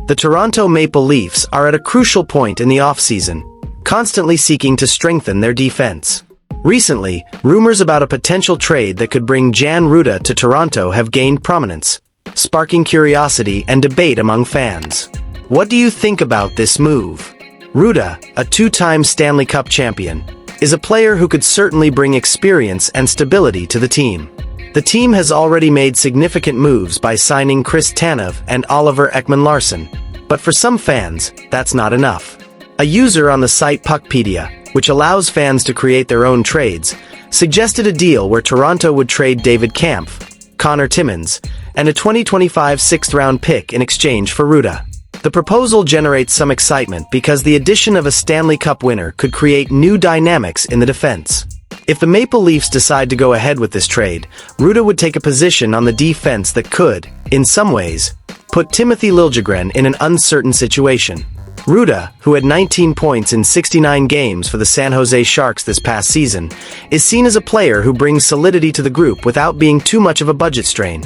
The Toronto Maple Leafs are at a crucial point in the offseason, constantly seeking to strengthen their defense. Recently, rumors about a potential trade that could bring Jan Rutta to Toronto have gained prominence, sparking curiosity and debate among fans. What do you think about this move? Rutta, a two-time Stanley Cup champion, is a player who could certainly bring experience and stability to the team. The team has already made significant moves by signing Chris Tanev and Oliver Ekman-Larsson, but for some fans, that's not enough. A user on the site Puckpedia, which allows fans to create their own trades, suggested a deal where Toronto would trade David Kampf, Conor Timmins, and a 2025 sixth-round pick in exchange for Rutta. The proposal generates some excitement because the addition of a Stanley Cup winner could create new dynamics in the defense. If the Maple Leafs decide to go ahead with this trade, Rutta would take a position on the defense that could, in some ways, put Timothy Liljegren in an uncertain situation. Rutta, who had 19 points in 69 games for the San Jose Sharks this past season, is seen as a player who brings solidity to the group without being too much of a budget strain,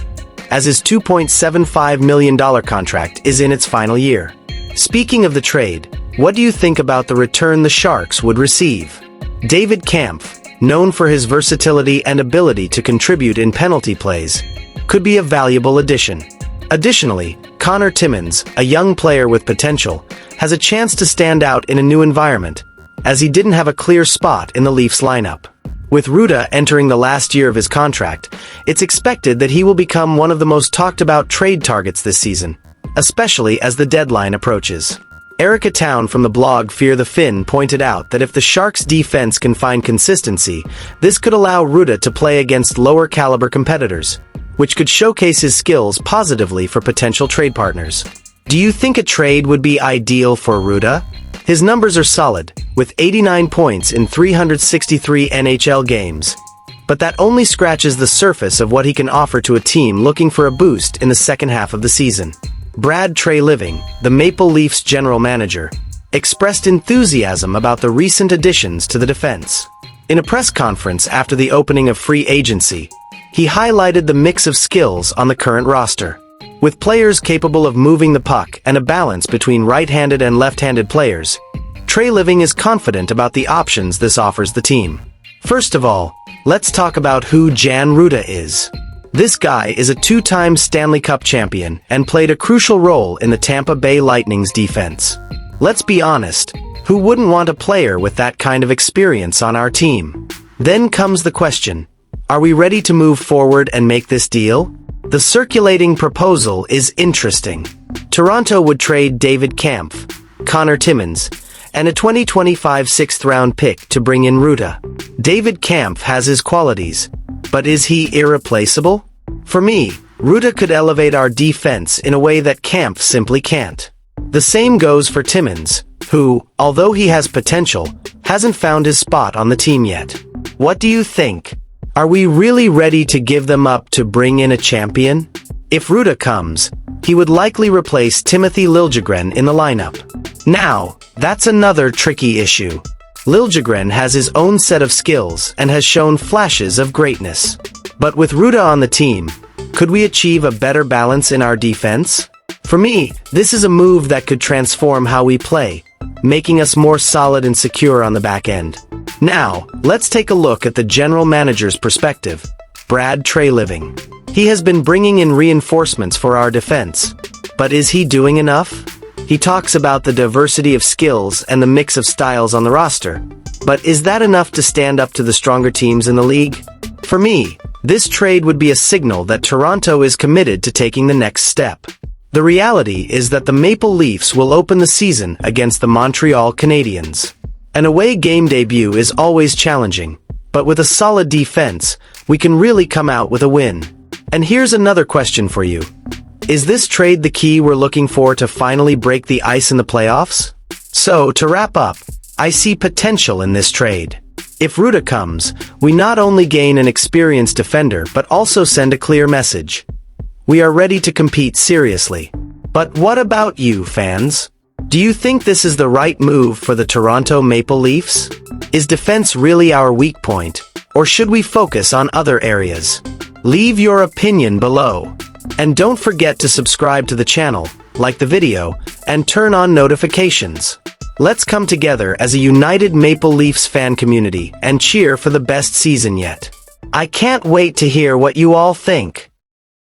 as his $2.75 million contract is in its final year. Speaking of the trade, what do you think about the return the Sharks would receive? David Kampf, known for his versatility and ability to contribute in penalty plays, could be a valuable addition. Additionally, Conor Timmins, a young player with potential, has a chance to stand out in a new environment, as he didn't have a clear spot in the Leafs lineup. With Rutta entering the last year of his contract, it's expected that he will become one of the most talked-about trade targets this season, especially as the deadline approaches. Erica Town from the blog Fear the Fin pointed out that if the Sharks' defense can find consistency, this could allow Rutta to play against lower-caliber competitors, which could showcase his skills positively for potential trade partners. Do you think a trade would be ideal for Rutta? His numbers are solid, with 89 points in 363 NHL games. But that only scratches the surface of what he can offer to a team looking for a boost in the second half of the season. Treliving, the Maple Leafs general manager, expressed enthusiasm about the recent additions to the defense. In a press conference after the opening of free agency, he highlighted the mix of skills on the current roster. With players capable of moving the puck and a balance between right-handed and left-handed players, Treliving is confident about the options this offers the team. First of all, let's talk about who Jan Rutta is. This guy is a two-time Stanley Cup champion and played a crucial role in the Tampa Bay Lightning's defense. Let's be honest, who wouldn't want a player with that kind of experience on our team? Then comes the question, are we ready to move forward and make this deal? The circulating proposal is interesting. Toronto would trade David Kampf, Conor Timmins, and a 2025 sixth-round pick to bring in Rutta. David Kampf has his qualities, but is he irreplaceable? For me, Rutta could elevate our defense in a way that Kampf simply can't. The same goes for Timmins, who, although he has potential, hasn't found his spot on the team yet. What do you think? Are we really ready to give them up to bring in a champion? If Rutta comes, he would likely replace Timothy Liljegren in the lineup. Now, that's another tricky issue. Liljegren has his own set of skills and has shown flashes of greatness. But with Rutta on the team, could we achieve a better balance in our defense? For me, this is a move that could transform how we play, making us more solid and secure on the back end. Now, let's take a look at the general manager's perspective, Treliving. He has been bringing in reinforcements for our defense. But is he doing enough? He talks about the diversity of skills and the mix of styles on the roster. But is that enough to stand up to the stronger teams in the league? For me, this trade would be a signal that Toronto is committed to taking the next step. The reality is that the Maple Leafs will open the season against the Montreal Canadiens. An away game debut is always challenging, but with a solid defense, we can really come out with a win. And here's another question for you. Is this trade the key we're looking for to finally break the ice in the playoffs? So, to wrap up, I see potential in this trade. If Rutta comes, we not only gain an experienced defender but also send a clear message. We are ready to compete seriously. But what about you, fans? Do you think this is the right move for the Toronto Maple Leafs? Is defense really our weak point, or should we focus on other areas? Leave your opinion below. And don't forget to subscribe to the channel, like the video, and turn on notifications. Let's come together as a united Maple Leafs fan community and cheer for the best season yet. I can't wait to hear what you all think.